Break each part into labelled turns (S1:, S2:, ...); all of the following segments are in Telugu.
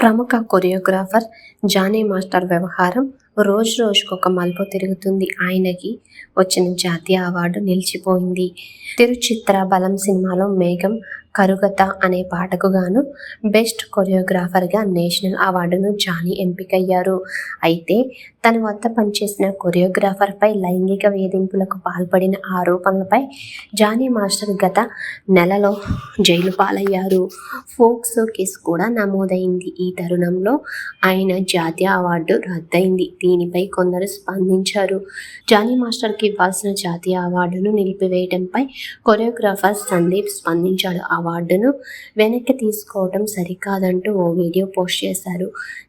S1: ప్రముఖ కొరియోగ్రాఫర్ జానీ మాస్టర్ వ్యవహారం రోజు రోజుకొక మలుపు తిరుగుతుంది. ఆయనకి వచ్చిన జాతీయ అవార్డు నిలిచిపోయింది. తిరుచిత్ర బలం సినిమాలో మేఘం కరుగత అనే పాటకు గాను బెస్ట్ కొరియోగ్రాఫర్గా నేషనల్ అవార్డును జానీ ఎంపికయ్యారు. అయితే తన వద్ద పనిచేసిన కొరియోగ్రాఫర్పై లైంగిక వేధింపులకు పాల్పడిన ఆరోపణలపై జానీ మాస్టర్ గత నెలలో జైలు పాలయ్యారు. ఫోక్సో కేసు కూడా నమోదైంది. ఈ తరుణంలో ఆయన జాతీయ అవార్డు రద్దయింది. దీనిపై కొందరు స్పందించారు. జానీ మాస్టర్కి ఇవ్వాల్సిన జాతీయ అవార్డును నిలిపివేయడంపై కొరియోగ్రాఫర్ సందీప్ స్పందించాడు. అవార్డును వెనక్కి తీసుకోవడం సరికాదంటూ ఓ వీడియో పోస్ట్ చేశారు.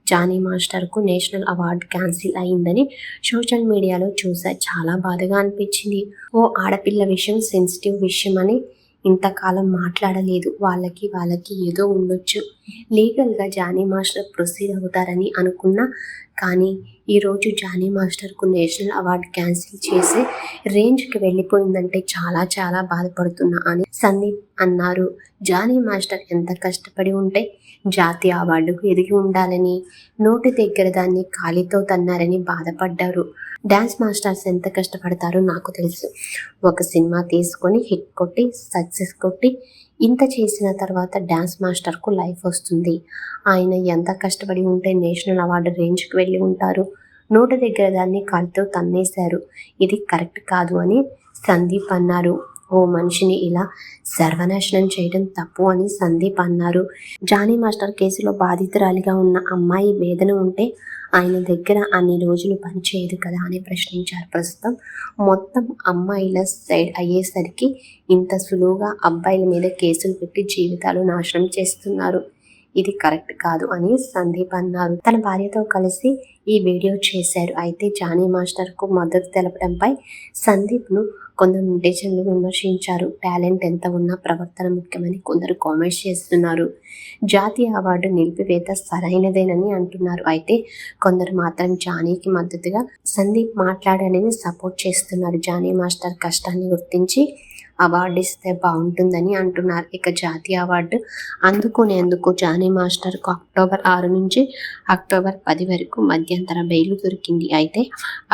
S1: జానీ మాస్టర్కు నేషనల్ అవార్డు క్యాన్సిల్ అయిందని సోషల్ మీడియాలో చూసా. చాలా బాధగా అనిపించింది. ఓ ఆడపిల్ల విషయం సెన్సిటివ్ విషయం అని ఇంతకాలం మాట్లాడలేదు. వాళ్ళకి ఏదో ఉండొచ్చు. లీగల్గా జానీ మాస్టర్ ప్రొసీడ్ అవుతారని అనుకున్నా. కానీ ఈరోజు జానీ మాస్టర్కు నేషనల్ అవార్డు క్యాన్సిల్ చేసే రేంజ్కి వెళ్ళిపోయిందంటే చాలా బాధపడుతున్నా అని సందీప్ అన్నారు. జానీ మాస్టర్ ఎంత కష్టపడి ఉంటే జాతీయ అవార్డుకు ఎదిగి ఉండాలని, నోటి దగ్గర దాన్ని కాలితో తన్నారని బాధపడ్డారు. డ్యాన్స్ మాస్టర్స్ ఎంత కష్టపడతారో నాకు తెలుసు. ఒక సినిమా తీసుకొని హిట్ కొట్టి సక్సెస్ కొట్టి ఇంత చేసిన తర్వాత డ్యాన్స్ మాస్టర్కు లైఫ్ వస్తుంది. ఆయన ఎంత కష్టపడి ఉంటే నేషనల్ అవార్డు రేంజ్కి వెళ్ళి ఉంటారు. నోటి దగ్గర దాన్ని కాలితో తన్నేశారు. ఇది కరెక్ట్ కాదు అని సందీప్ అన్నారు. ఓ మనిషిని ఇలా సర్వనాశనం చేయడం తప్పు అని సందీప్ అన్నారు. జానీ మాస్టర్ కేసులో బాధితురాలిగా ఉన్న అమ్మాయి వేదన ఉంటే ఆయన దగ్గర అన్ని రోజులు పనిచేయదు కదా అని ప్రశ్నించారు. ప్రస్తుతం మొత్తం అమ్మాయిల సైడ్ అయ్యేసరికి ఇంత సులువుగా అబ్బాయిల మీద కేసులు పెట్టి జీవితాలు నాశనం చేస్తున్నారు. ఇది కరెక్ట్ కాదు అని సందీప్ అన్నారు. తన భార్యతో కలిసి ఈ వీడియో చేశారు. అయితే జానీ మాస్టర్కు మద్దతు తెలపడంపై సందీప్ను కొందరు నెటిజన్లు విమర్శించారు. టాలెంట్ ఎంత ఉన్నా ప్రవర్తన ముఖ్యమని కొందరు కామెంట్స్ చేస్తున్నారు. జాతీయ అవార్డు నిలిపివేత సరైనదేనని అంటున్నారు. అయితే కొందరు మాత్రం జానీకి మద్దతుగా సందీప్ మాట్లాడని సపోర్ట్ చేస్తున్నారు. జానీ మాస్టర్ కష్టాన్ని గుర్తించి అవార్డు ఇస్తే బాగుంటుందని అంటున్నారు. ఇక జాతీయ అవార్డు అందుకునేందుకు జానీ మాస్టర్కు అక్టోబర్ 6 నుంచి అక్టోబర్ 10 వరకు మధ్యంతర బెయిల్ దొరికింది. అయితే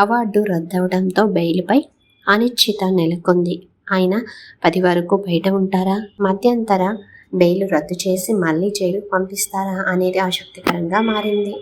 S1: అవార్డు రద్దవడంతో బెయిల్పై అనిశ్చిత నెలకొంది. ఆయన 10 వరకు బయట ఉంటారా, మధ్యంతర బెయిల్ రద్దు చేసి మళ్ళీ జైలు పంపిస్తారా అనేది ఆసక్తికరంగా మారింది.